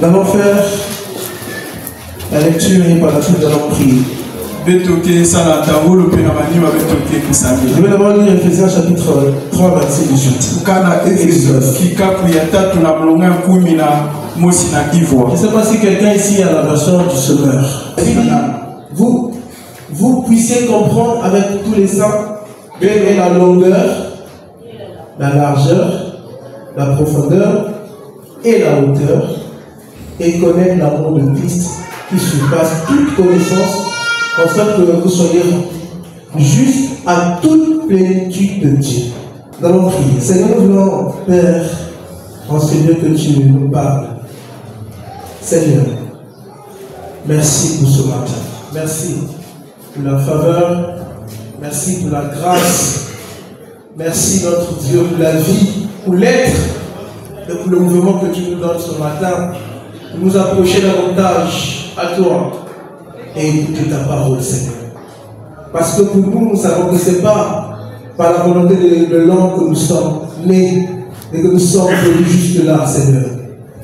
Nous allons faire la lecture et par la suite nous allons prier. Je vais d'abord lire Ephésiens chapitre 3, verset 18. Je ne sais pas si quelqu'un ici a la version du Semeur. Vous puissiez comprendre avec tous les saints quelle est la longueur, la largeur, la profondeur et la hauteur, et connaître l'amour de Christ qui surpasse toute connaissance, en sorte que vous soyez juste à toute plénitude de Dieu. Nous allons prier. Seigneur, nous voulons, Père, en Seigneur, que tu nous parles. Seigneur, merci pour ce matin. Merci pour la faveur. Merci pour la grâce. Merci, notre Dieu, pour la vie, pour l'être et pour le mouvement que tu nous donnes ce matin. Pour nous approcher davantage à toi et écouter ta parole, Seigneur. Parce que pour nous, nous savons que ce n'est pas par la volonté de l'homme que nous sommes nés et que nous sommes venus jusque là, Seigneur.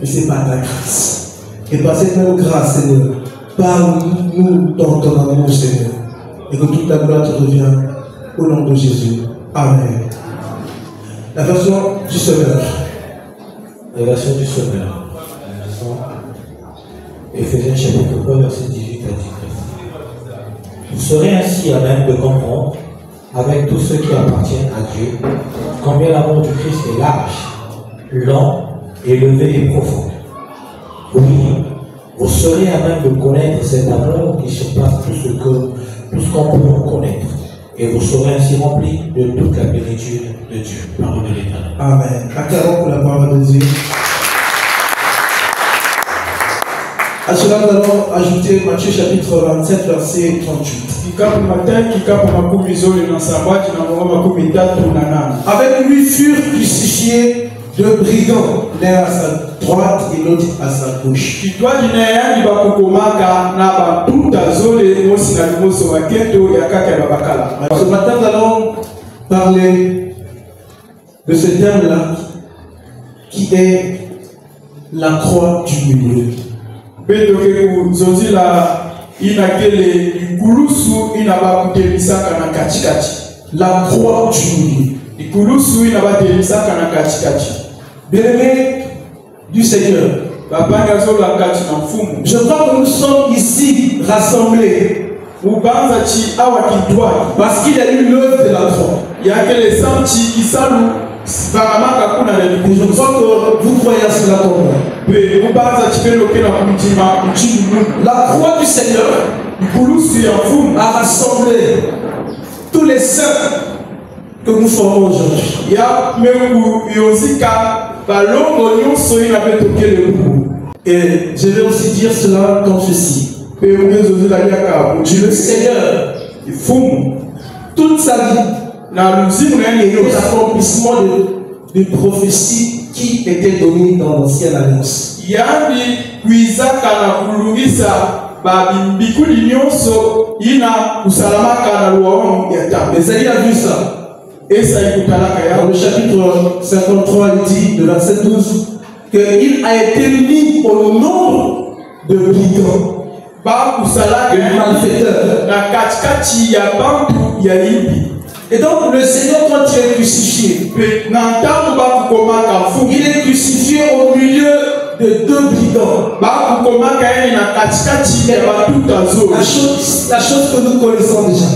Mais c'est par ta grâce. Et par cette même grâce, Seigneur, parle-nous dans ton amour, Seigneur. Et que toute la gloire te revienne au nom de Jésus. Amen. La version du Semeur. La version du Semeur. Ephésiens chapitre 3, verset 18 à 19. Vous serez ainsi à même de comprendre, avec tous ceux qui appartiennent à Dieu, combien l'amour du Christ est large, long, élevé et profond. Oui, vous serez à même de connaître cet amour qui surpasse tout ce qu'on peut connaître. Et vous serez ainsi remplis de toute la plénitude de Dieu. Parole de l'Éternel. Amen. Acclamons pour la parole de Dieu. À cela, nous allons ajouter Matthieu chapitre 27, verset 38. Avec lui furent crucifiés deux brigands, l'un à sa droite et l'autre à sa gauche. Ce matin, nous allons parler de ce terme-là qui est la croix du milieu. La croix du milieu. Bien-aimé du Seigneur, je crois que nous sommes ici rassemblés parce qu'il y a eu l'œuvre de la croix. Et je crois que vous croyez à cela comme moi. La croix du Seigneur a rassemblé tous les saints que nous formons aujourd'hui. Et je vais aussi dire cela comme ceci. Le Seigneur, toute sa vie, et l'accomplissement de prophéties qui étaient données dans l'ancienne alliance. Esaïe a vu ça. Dans le chapitre 53, il dit, le verset 12, qu'il a été mis au nombre de brigands, de malfaiteurs. Et donc le Seigneur, quand il est crucifié, il est crucifié au milieu de deux brigands. La chose que nous connaissons déjà.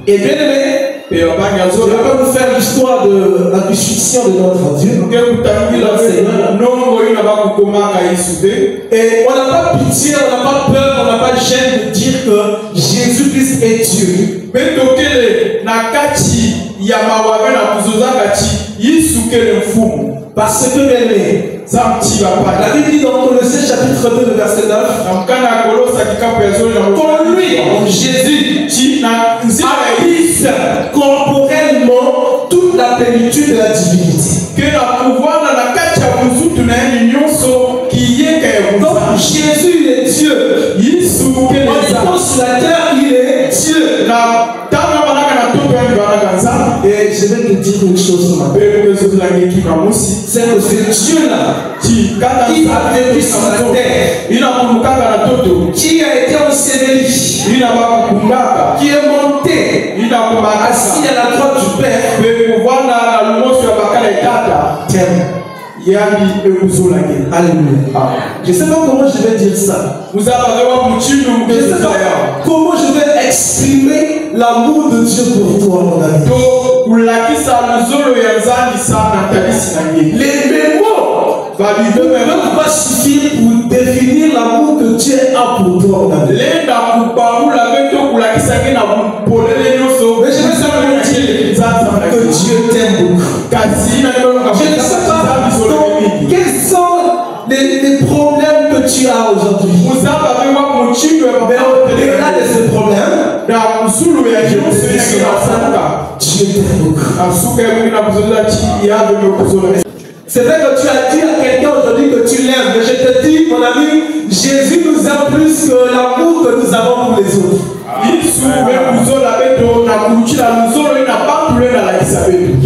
Et bien aimé, je vais vous faire l'histoire de la crucifixion de notre Dieu. Et on n'a pas pitié, on n'a pas peur, on n'a pas de gêne de dire que Jésus-Christ est Dieu. Parce que bien aimé, la Bible dit dans Colossiens chapitre 2, le verset 9, pour lui, Jésus, habite corporellement toute la plénitude de la divinité. Donc Jésus est Dieu. En étant sur la terre, il est Dieu. Et je vais te dire une chose ce matin. C'est que ce Dieu-là, qui a vécu sur la terre, qui a été enseveli, qui est monté, assis à la droite du Père, Alléluia. Je ne sais pas comment je vais dire ça. Je ne sais pas comment je vais exprimer l'amour de Dieu pour toi, mon ami. Les mots ne peuvent pas suffire pour définir l'amour que Dieu a pour toi, mon ami. Mais je vais simplement dire que Dieu t'aime beaucoup. Je ne sais pas quels sont les problèmes que tu as aujourd'hui. Mais au-delà de ces problèmes, Dieu t'aime beaucoup. C'est vrai que tu as dit à quelqu'un aujourd'hui que tu l'aimes, mais je te dis, mon ami, Jésus nous aime plus que l'amour que nous avons pour les autres.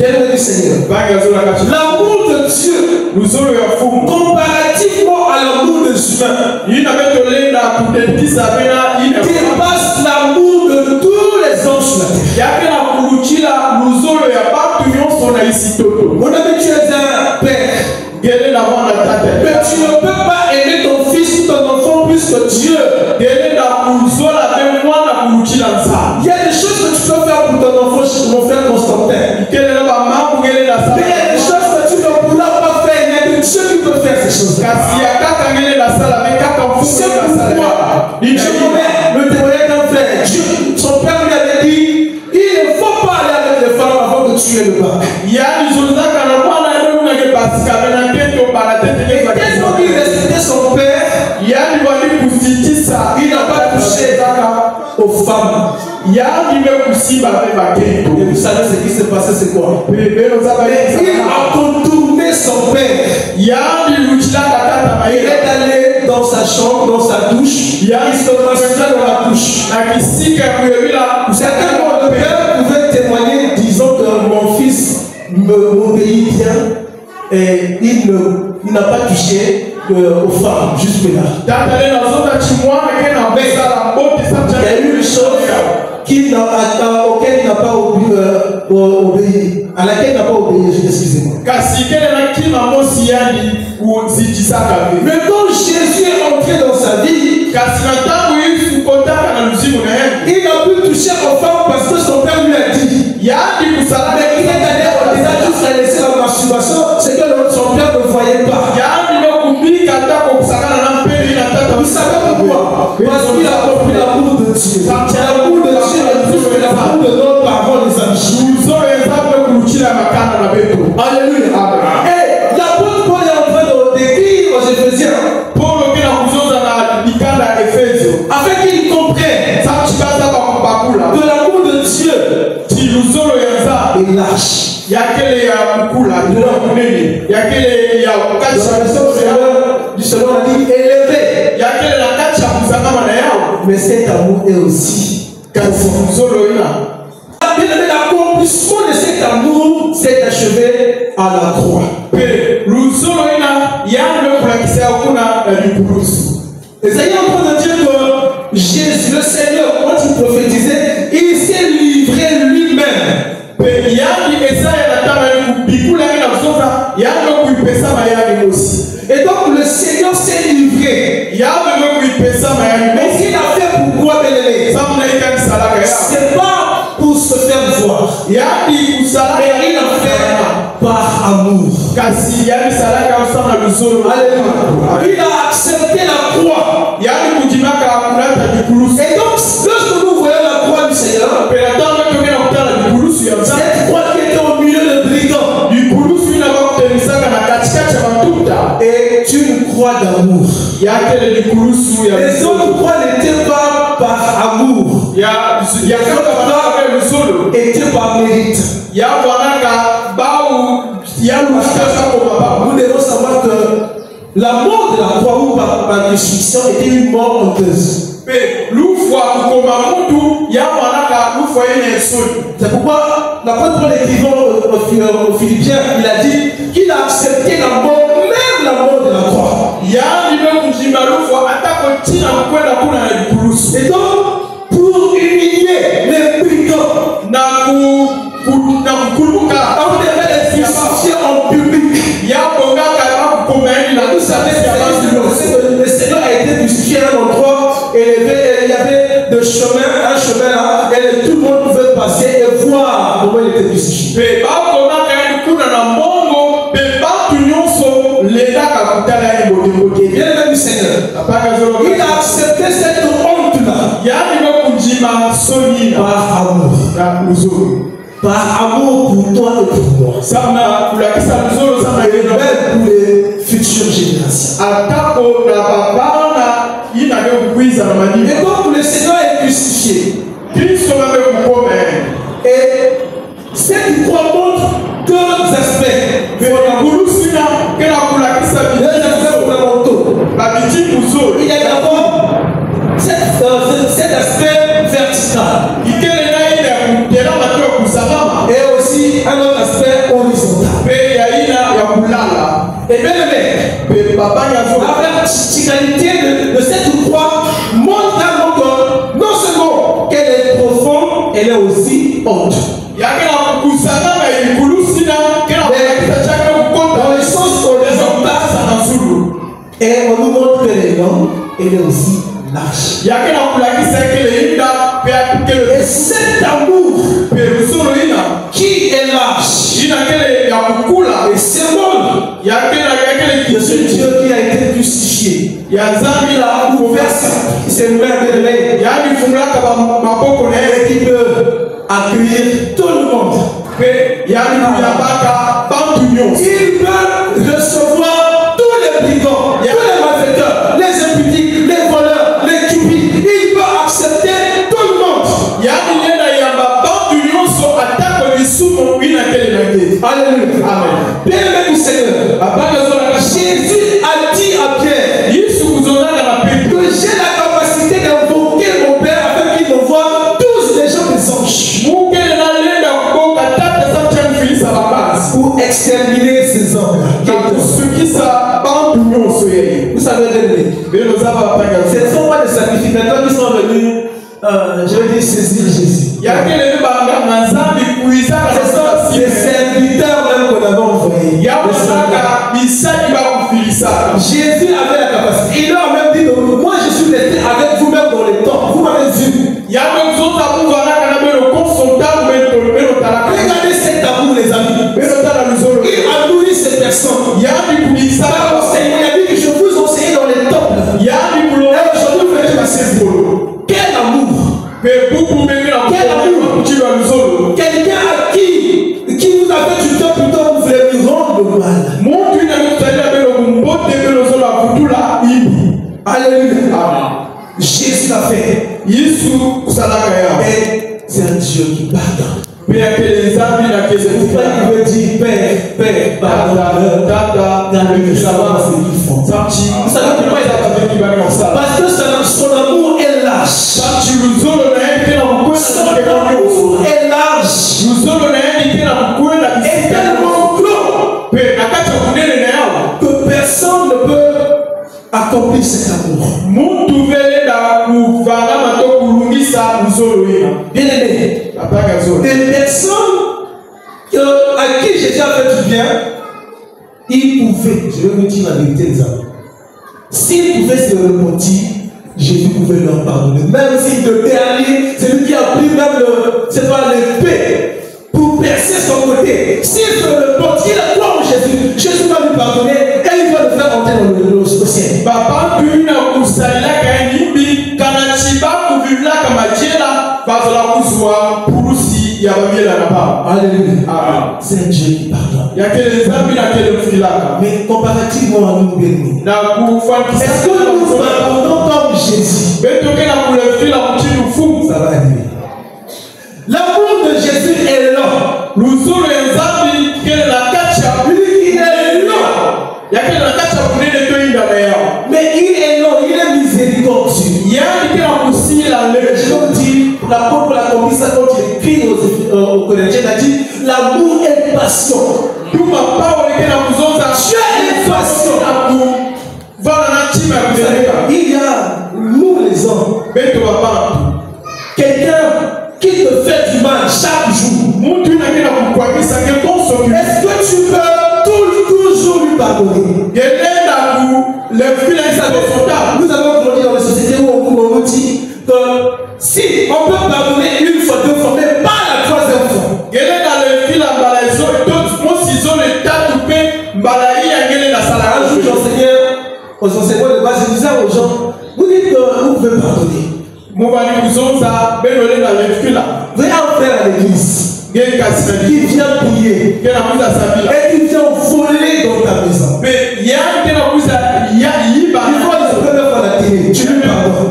Bien-aimé du Seigneur, l'amour de Dieu, comparativement à l'amour des humains, dépasse l'amour de tous les hommes sur la terre. Mon ami, tu es un père, mais tu ne peux pas aimer ton fils ou ton enfant plus que Dieu. Il y a des choses que tu peux faire pour ton enfant, mon frère Constantin. Mais il y a des choses que tu ne pourras pas faire. Il y a des choses qui peuvent faire ces choses. C'est pourquoi je connais le témoignage d'un frère. Son père lui avait dit, il ne faut pas aller avec les femmes avant de tuer le bac. Et tellement qu'il respectait son père, il n'a pas touché aux femmes. Et vous savez ce qui s'est passé, c'est quoi? Il a contourné son père. Il est allé dans sa chambre, dans sa douche. Il se masturbait dans la douche. Certainement, le père pouvait témoigner, disant que mon fils m'obéit bien et il n'a pas touché aux femmes jusque-là. Il y a eu une chose auquel il n'a pas obéi, à laquelle il n'a pas obéi, excusez-moi. Mais quand Jésus est entré dans sa vie, il n'a pu toucher aux femmes parce que son père lui a dit. Mais il est allé au-delà jusqu'à laisser la masturbation, c'est que son père ne voyait pas. Vous savez pourquoi? Parce qu'il a compris l'amour de Dieu. L'amour de Dieu est plus que l'amour de notre parole, les amis. Alléluia. Et l'apôtre Paul est en train d'écrire aux Éphésiens afin qu'ils comprennent que l'amour de Dieu est lâche. Il y a du Seigneur a dit élevé. Mais cet amour est aussi l'accomplissement de cet amour s'est achevé à la croix. Esaïe est en train de dire que Jésus, le Seigneur, quand il prophétisait, il s'est livré lui-même. Et donc le Seigneur s'est livré. Mais ce qu'il a fait pour quoi, bien-aimé? C'est pas pour se faire voir. Mais il a fait par amour. Il a accepté la croix. Et donc, lorsque nous voyons la croix du Seigneur, cette croix qui était au milieu de brigands est une croix d'amour. Les autres croix n'étaient pas par amour, étaient par mérite. Nous devons savoir que la mort de la croix ou par crucifixion était une mort honteuse. C'est pourquoi l'apôtre Paul écrivant aux Philippiens, il a dit qu'il a accepté la mort, même la mort de la croix. Et donc, pour humilier les brigands, on devait les crucifier en public. Vous savez, le Seigneur a été crucifié à un endroit et il y avait un chemin là, et tout le monde pouvait passer et voir comment il était crucifié. Bien aimé du Seigneur, il a accepté cette honte-là par amour. Par amour pour toi et pour moi. Et même pour les futures générations. Et donc le Seigneur est crucifié. Et cette croix montre deux aspects. Deux aspects fondamentaux. Il y a d'abord cet aspect vertical. Et aussi un autre aspect horizontal. Et bien aimé, la verticalité de cette croix montre que non seulement qu'elle est profonde, elle est aussi haute. Dans le sens horizontal, et on nous montre qu'elle est longue, elle est aussi large. Et cet amour qui est large et symbole de ce Dieu qui a été crucifié, il a ouvert ses mains de l'air et qui peut accueillir tout le monde. Il peut recevoir tous les brigands, tous les malfaiteurs, les impudiques, les voleurs, les cupides. Il peut accepter tout le monde. Alléluia. Amen. Bien aimé du Seigneur, Jésus a dit à Pierre que j'ai la capacité d'invoquer mon Père afin qu'il m'envoie tous les gens des anges pour exterminer ces hommes. Vous savez, ce ne sont pas des sacrificateurs qui sont venus, je veux dire, saisir Jésus. Ce sont des serviteurs même qu'on avait envoyés. Jésus avait la capacité. Il leur a même dit, moi je suis resté avec vous-même dans les temps. Vous m'avez vu. Regardez cet amour, les amis. Il a nourri ces personnes. Par le Seigneur, il a dit que je vous enseigne dans les temples. Et aujourd'hui, vous venez passer. Quel amour! Quel amour! Quelqu'un à qui vous a fait du temps plutôt, vous voulez lui rendre le mal. Alléluia. Jésus l'a fait. Et c'est un Dieu qui pardonne. Vous pouvez dire Père, pardonne-leur, dans le savoir ce qu'ils font. Vous savez pourquoi il a fait ça? Parce que son amour est large. Son amour est large. Et tellement gros que personne ne peut accomplir cet amour. Bien aimé, des personnes à qui Jésus a fait du bien, ils pouvaient, je vais vous dire la vérité, les amis, s'ils pouvaient se repentir, Jésus pouvait leur pardonner. Même si le dernier, c'est lui qui a pris même l'épée pour percer son côté. S'il se repent, il a quoi en Jésus? Jésus va lui pardonner et il va le faire entrer dans le ciel. Alléluia. C'est un Dieu qui pardonne. Mais comparativement à nous, est-ce que nous pardonnons comme Jésus? Ça va arriver. L'amour de Jésus est là. Lui, il est là. Mais il est long, il est miséricordieux. aux Corinthiens, il a dit l'amour est passion. Dieu est passion. Il y a nous les hommes, quelqu'un qui te fait du mal chaque jour. Est-ce que tu peux toujours lui pardonner? Nous avons grandi dans une société où on nous dit que si on peut pardonner une fois, deux fois, mais pas la troisième fois. Un jour, j'enseignais aux enseignants de base, je disais aux gens, vous dites que vous pouvez pardonner. Vous voyez un frère à l'église qui vient prier et qui vient voler dans ta maison. Il faut la première fois la télé, tu lui pardonnes.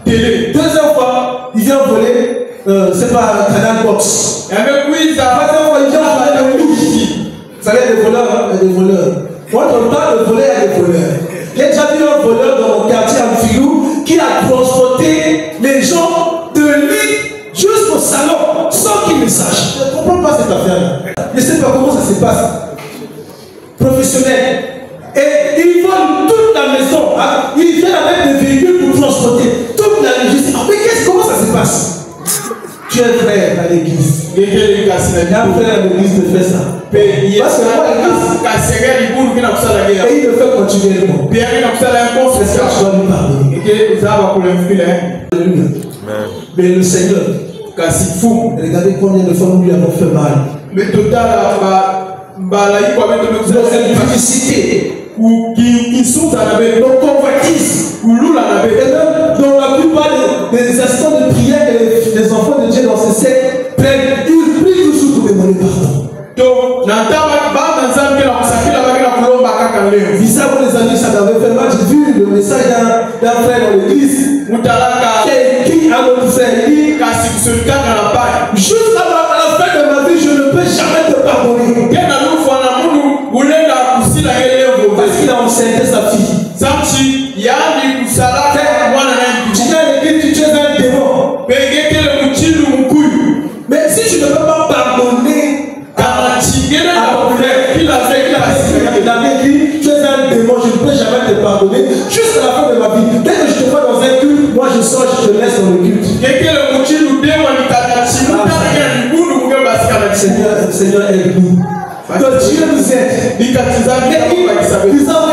Deuxième fois, il vient voler, c'est pas Canal Box. Troisième fois, il vient voler le Wii. Ça y est, des voleurs, il y a des voleurs. Moi, je parle de voler à des voleurs. J'ai déjà vu un voleur dans mon quartier à Filou qui a transporté les gens de l'île jusqu'au salon sans qu'ils ne sachent. Je ne comprends pas cette affaire-là. Je ne sais pas comment ça se passe. Professionnel. Et ils volent toute la maison. Hein? Ils viennent avec des véhicules pour transporter toute la logistique. Mais comment ça se passe? Tu es frère à l'église. Un frère à l'église te fait ça. Parce que moi, l'église, et il le fait continuellement. C'est ça que je dois lui pardonner. Mais le Seigneur, regardez combien de fois nous lui avons fait mal. Nos impudicités, nos convoitises, et même dans la plupart des instants de prière que les enfants de Dieu dans ces sectes prennent, ils prient toujours pour demander pardon. Bizarrement, les amis, ça m'avait fait mal. J'ai vu le message d'un frère dans l'église qui a un autre frère. Juste à la fin de ma vie, je ne peux jamais te pardonner. Parce qu'il a enceinté sa fille. Tu es un démon. Mais si tu ne peux pas pardonner à ton frère, il avait dit, tu es un démon, je ne peux jamais te pardonner. Jusqu'à la fin de ma vie, dès que je te vois dans un culte, moi je sors, je te laisse dans le culte. Seigneur, aide-nous. Que Dieu nous aide. Ils ont envie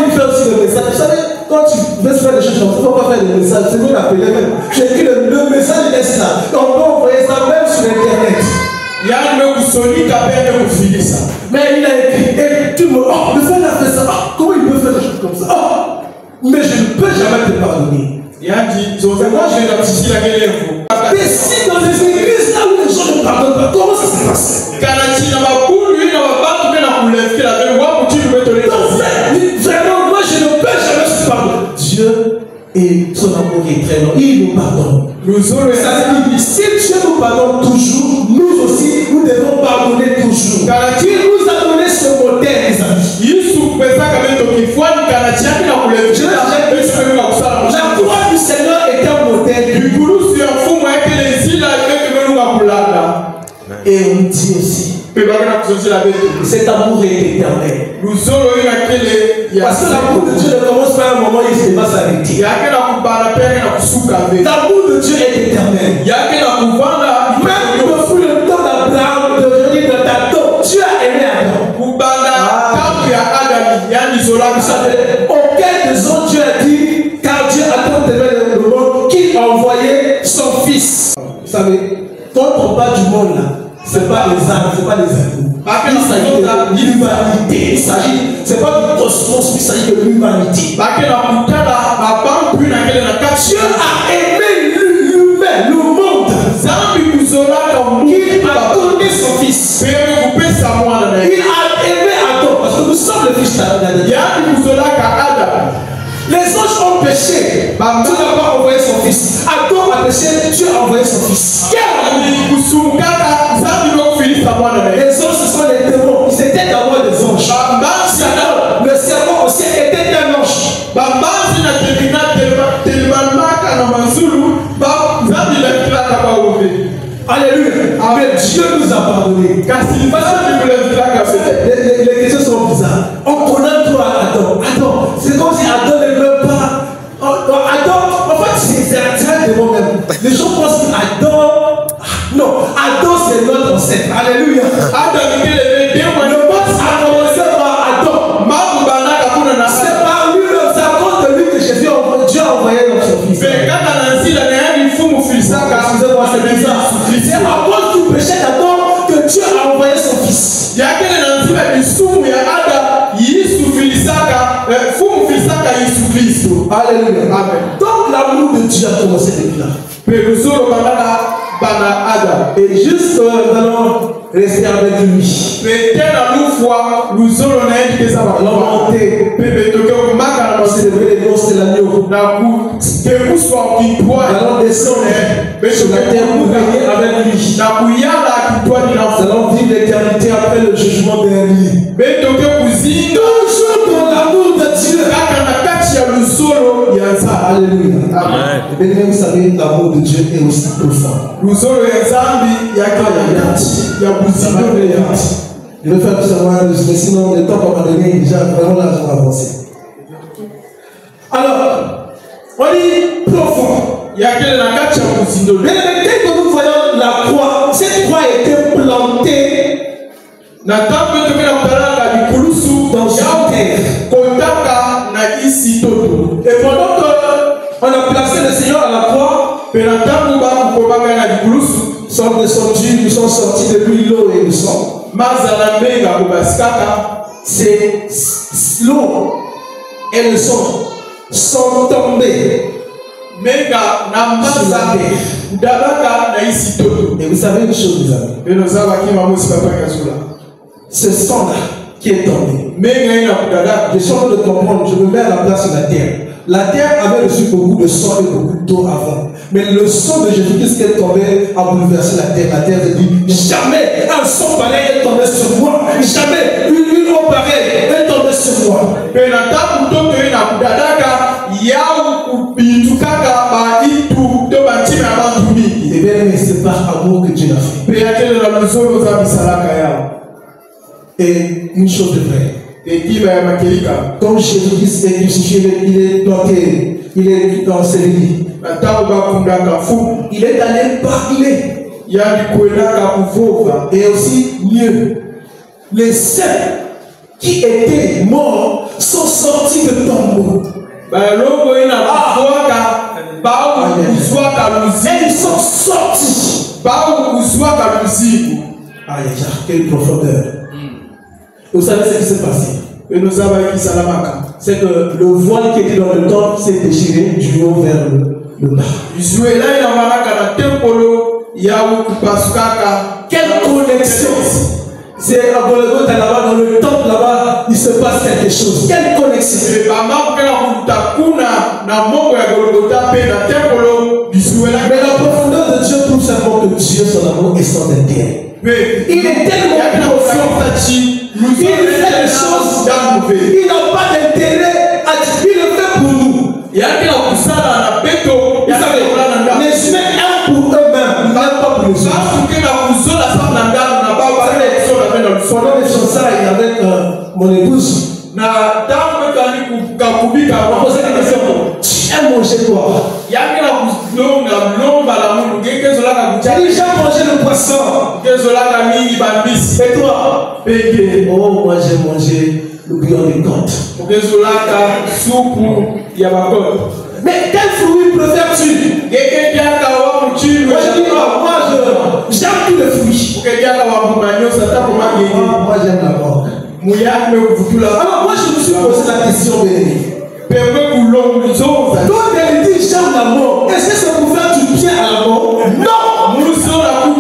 de faire aussi le message. Vous savez, quand tu veux faire des choses, tu ne peux pas faire des messages. C'est nous l'appeler même. J'ai écrit le message est là. On peut envoyer ça même sur Internet. Mais il a écrit, et tout le monde, oh, le frère a fait ça. Oh, comment il peut faire des choses comme ça? Oh, mais je ne peux jamais te pardonner. Mais si dans les églises là où les gens ne pardonnent pas, comment ça se passe? Vraiment, moi je ne peux jamais se pardonner. Dieu et son amour est très long. Il nous pardonne. Ça veut dire si Dieu nous pardonne toujours, nous aussi, nous devons pardonner toujours. Car il nous a donné ce modèle, les amis. La croix du Seigneur est un modèle. Et on dit aussi, cet amour est éternel. Parce que l'amour de Dieu ne commence pas à un moment, il ne va s'arrêter. L'amour de Dieu est éternel. Même depuis le temps d'Abraham, de Adam, Dieu a aimé Adam. Auquel des autres Dieu a dit, car Dieu a tant aimé le monde qu'il a envoyé son fils. Vous savez, quand on parle du monde là, ce n'est pas les âmes, ce n'est pas les animaux. Il s'agit de l'humanité. C'est pas du cosmos, il s'agit de l'humanité. Dieu a aimé l'humain, le monde. Il a donné son fils. Il a aimé Adam, parce que nous sommes le fils d'Adam. Les anges ont péché. Dieu n'a pas envoyé son fils. Adam a péché, Dieu a envoyé son fils. Les anges, ce sont les démons. Ils étaient d'abord des anges. Le serpent aussi était un ange. Alléluia. Mais Dieu nous a pardonné. Les questions sont bizarres. On connaît toi, Adam. C'est comme si Adam ne veut pas. Adam, en fait, c'est un de moi-même. Les gens pensent qu'Adam. Non, Adam, c'est notre ancêtre. Alléluia. Le monde a commencé par Adam. C'est par lui-même, c'est à cause de lui que Dieu a envoyé notre fils. Excusez-moi, c'est bizarre. C'est à cause du péché d'Adam que Dieu a envoyé son fils. Alléluia. Amen. Donc l'amour de Dieu a commencé depuis là. Et juste nous allons rester avec lui. Célébrer les noces de l'agneau. Nous allons descendre sur la terre pour régner avec lui. Nous allons vivre l'éternité après le jugement dernier. Toujours dans l'amour de Dieu. Alléluia. Amen. Et bien, vous savez, l'amour de Dieu est aussi profond. Je vais faire tout savoir, mais sinon, le temps qu'on m'a donné, déjà vraiment largement avancé. Alors, on dit profond. Mais dès que nous voyons la croix, cette croix était plantée dans une terre. Et pendant qu'on a placé le Seigneur à la croix, ils sont sortis depuis l'eau et le sang. C'est l'eau et le sang sont tombés sur la terre. Et vous savez une chose, mes amis, ce sang-là qui est tombé, je suis en train de comprendre, je me mets à la place de la terre. La terre avait reçu beaucoup de sang et beaucoup d'eau avant. Mais le sang de Jésus-Christ qui est tombé a bouleversé la terre. La terre se dit, jamais un sang pareil est tombé sur moi. Jamais une eau pareille est tombée sur moi. Et bien, mais c'est par amour que Dieu l'a fait. Et une chose de vraie. Comme Jésus-Christ est crucifié, il est planté, il est dans ses lits. Il est allé parler. Et aussi mieux, les saints qui étaient morts sont sortis de tombeau. Et ils sont sortis. Quelle profondeur. Vous savez ce qui s'est passé? C'est que le voile qui était dans le temple s'est déchiré du haut vers le bas. Quelle connexion! C'est à Golgotha là-bas, dans le temple là-bas, il se passe quelque chose. Quelle connexion! Mais la profondeur de Dieu prouve simplement que Dieu, son amour, est sans intérêt. Il est tellement profond. Il fait des choses, il n'a pas d'intérêt à dire, il le fait pour nous. Les humains aiment pour eux-mêmes, ils n'aiment pas pour les autres. Pendant les fiançailles avec mon épouse, on posait des questions. Tu aimes manger quoi? J'ai déjà mangé le poisson. Et toi? Oh, moi j'ai mangé le bouillon de côte. Mais quel fruit préfères-tu? Moi je dis non, moi j'aime tous les fruits. Moi j'aime la mort. Alors moi je me suis posé la question, béni. Toi, elle dit j'aime la mort. Est-ce que c'est pour faire du bien à la mort? Non! Toi, elle dit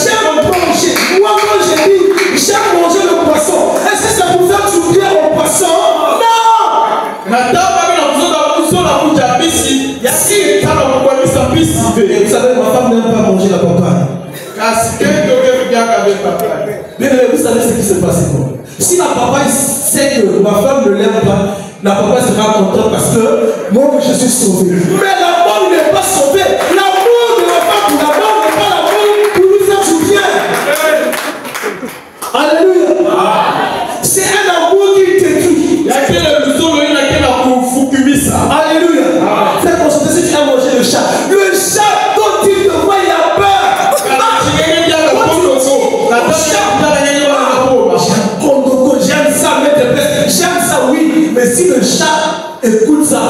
j'aime manger. Moi, j'ai dit j'aime manger le poisson. Est-ce que c'est pour faire du bien au poisson? Non! Et vous savez, ma femme n'aime pas manger la papaye. Mais vous savez ce qui se passe quoi? Si la papaye sait que ma femme ne l'aime pas, la papaye sera contente parce que moi je suis sauvé. Mais la mort n'est pas sauvée. L'amour de la femme pour la mort n'est Écoute ça.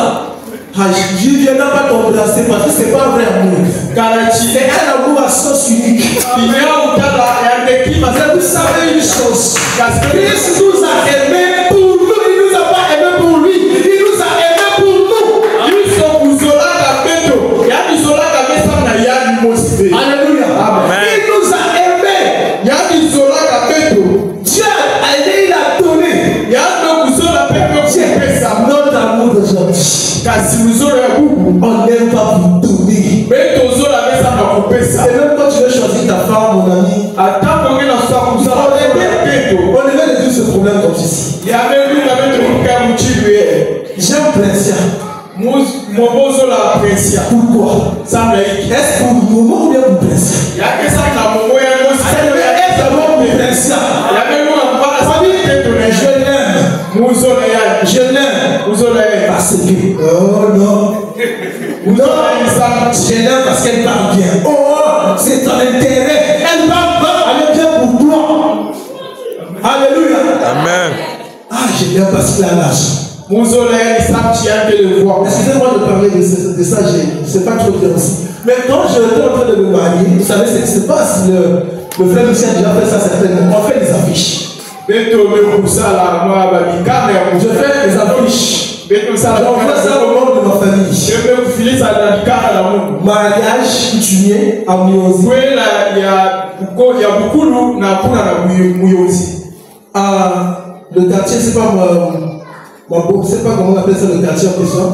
Je ne viendrai pas t'embrasser parce que ce n'est pas un vrai amour. C'est un amour à sens unique. Mais vous savez une chose. Christ nous a aimés pour nous. Il ne nous a pas aimés pour lui. Il nous a aimés pour nous. Alléluia. Amen. Il nous a aimés. Dieu a aimé, il a donné. Notre amour d'aujourd'hui. On n'aime pas pour donner. C'est même quand tu veux choisir ta femme, mon ami. On devait résoudre ce problème comme ceci. J'aime Prince. Pourquoi? Est-ce pour Momo ou bien pour Prince? Je l'aime parce que oh non, je l'aime parce qu'elle parle bien. Oh, c'est ton intérêt. Elle parle bien pour toi. Alléluia. Amen. Ah, je l'aime parce qu'il a l'âge. Excusez-moi de parler de ça, je ne sais pas trop bien aussi. Mais quand j'étais en train de me marier, vous savez ce qui se passe. Le frère Lucien a déjà fait ça certainement. On fait des affiches. Je fais des affiches. J'envoie ça au monde de ma famille. Mariage coutumier à Miosi. Le quartier, c'est pas c'est pas comment on appelle ça le quartier en question.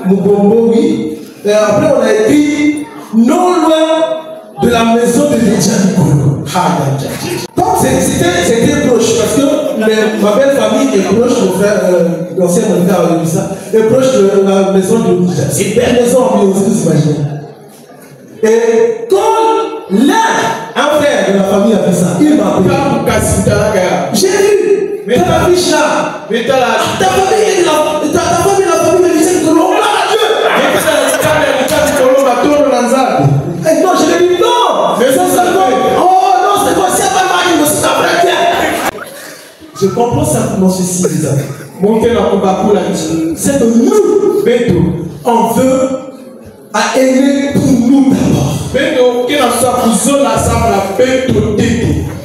Mubombo, oui. Et après, on a écrit non loin de la maison de Lydia Nicolo. Donc, c'était proche parce que ma belle famille est proche, mon frère, l'ancien mondial a vu ça, est proche de la maison de Lydia. C'est une belle maison en Miosi, vous imaginez. Et quand un frère de la famille a fait ça, il m'a appelé. J'ai vu. Mais ta fiche là, ta famille est là, ta famille, la famille de Lydia Nicolo, on l'a Dieu. Non, je l'ai dit non. Mais ça, c'est quoi? Oh non, c'est quoi? C'est pas marié, mais c'est ta vraie. Je comprends simplement ceci, les amis. C'est que nous, on veut à aimer pour nous d'abord.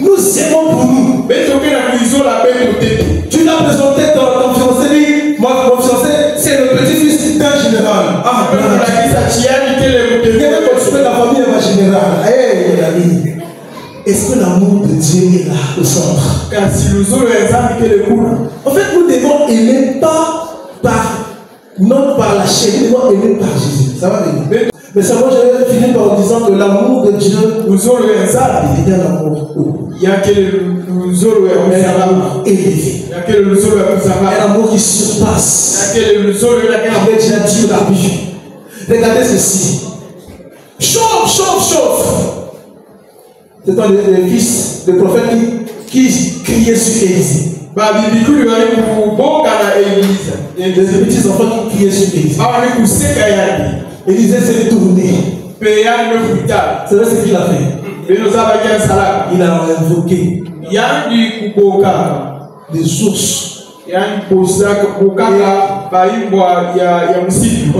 Nous aimons pour nous. Tu l'as présenté ton fiancé, moi mon fiancé, c'est le petit-fils d'un général. Ah, il y avait construit la famille de ma générale. Hey, mon ami. Est-ce que l'amour de Dieu est là au centre? En fait, nous devons aimer non par la chair, nous devons aimer par Jésus. Ça va venir. Mais ça, moi, j'avais fini par disant que l'amour de Dieu est un amour haut. Un amour élevé. Un amour qui surpasse. Avec Dieu l'a vu. Regardez ceci. Chauffe. C'est les fils des prophètes qui criaient sur Élisée. Les petits enfants qui criaient sur Élisée. Élisée s'est tourné. C'est vrai ce qu'il a fait. Il a invoqué des sources. On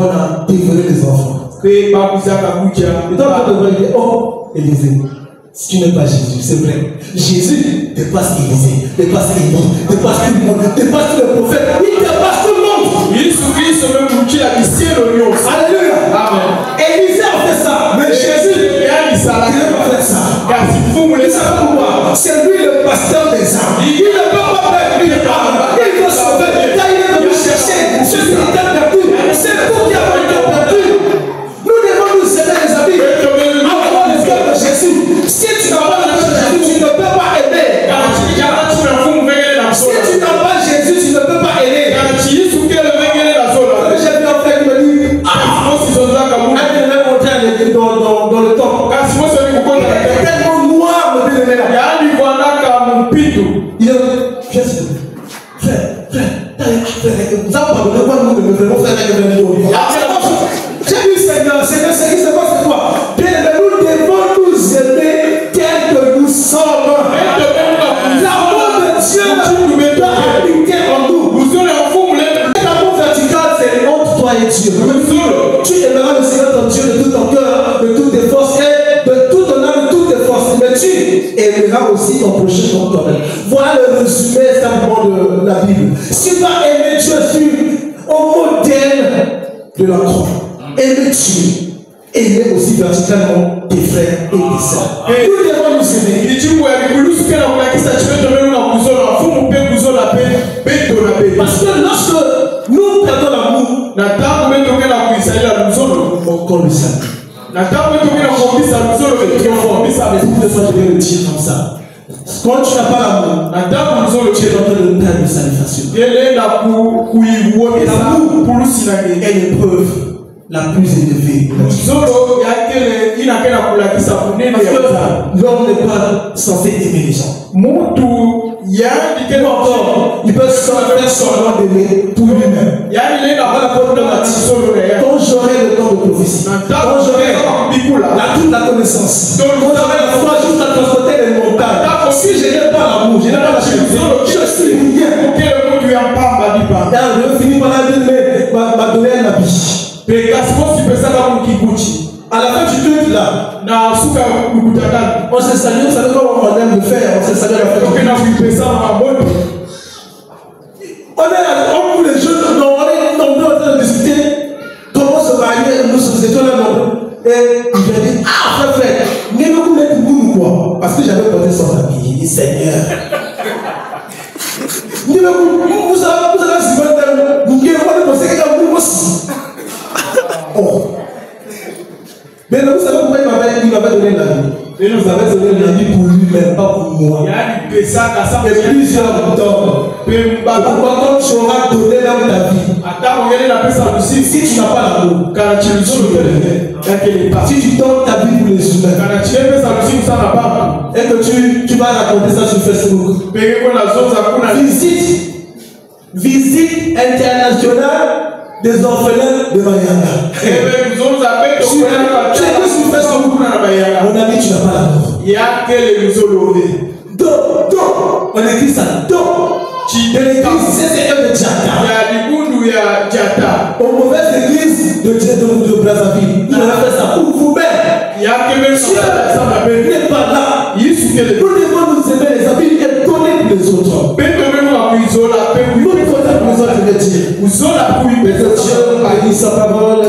a dévoré les enfants. Et donc on devrait dire, oh Élisée, si tu n'es pas Jésus, c'est vrai. Jésus dépasse Élisée, dépasse Élie, dépasse tout le monde, dépasse tous les prophètes. Il dépasse tout le monde. Alléluia. Amen. Élisée a fait ça, mais Jésus il n'a pas fait ça. Vous savez pourquoi? C'est lui le pasteur des âmes. Il ne peut pas perdre une âme. Il veut sauver. Quand il est venu chercher ceux qui étaient perdus, c'est vous qui avez été perdus. Nous devons nous aimer, les amis. Avoir le cœur de Jésus. Si tu n'as pas le cœur de Jésus, tu ne peux pas aimer. Si tu n'as pas Jésus, tu ne peux pas aimer. J'ai vu un frère qui me dit, elle devait monter dans le temps. Elle est tellement noire, me dit le mec. Il est frère, vous avez pardonné quoi nous de me faire j'ai vu Seigneur, c'est quoi? Bien aimé, nous devons nous aimer tel que nous sommes. L'amour de Dieu doit habiter en nous. L'amour vertical, c'est Si tu vas aimer Dieu au modèle de la croix, aimer Dieu, aimer aussi verticalement tes frères et tes sœurs. Nous devons nous aimer. Parce que lorsque nous perdons l'amour, on le salue. Je vais le dire comme ça. Quand tu n'as pas l'amour, tu es en train de perdre sa salvation. L'amour est l'épreuve la plus élevée. L'homme n'est pas censé aimer les gens. Il peut faire semblant d'aimer pour lui-même. Quand j'aurai le temps de prophétie, quand j'aurai toute la connaissance, quand j'aurai la foi jusqu'à transporter les montagnes, si je n'ai pas l'amour, je n'ai pas la charité, je suis rien. Je finis par la donner un habit. À la fin du culte là, on s'est salué, on savait comment on aime le faire, on s'est salué à la fin. On les jeunes, on est nombreux en train de discuter comment se marier, nous étions là nombreux. Et il a dit, ah frère, mais vous mettez vous quoi? Parce que j'avais porté son habit, il dit Seigneur. Vous avez oh. Mais vous savez pourquoi il m'avait donné la vie. Il nous avait donné la vie pour lui-même, pas pour moi. Et plusieurs temps. Pourquoi quand tu auras donné dans ta vie, si tu n'as pas l'amour, si tu donnes ta vie pour les humains, et que tu vas raconter ça sur Facebook, visite internationale des orphelins de Mayanga. Mon ami, tu n'as pas l'amour. On écrit ça. De l'église CCF de Djata. Aux mauvaises églises de Brazzaville. Il a fait ça pour vous-même. Si il n'est pas là, nous devons nous aimer les amis et donner pour les autres. Nous devons pour les autres, je vais dire. Dieu a dit sa parole.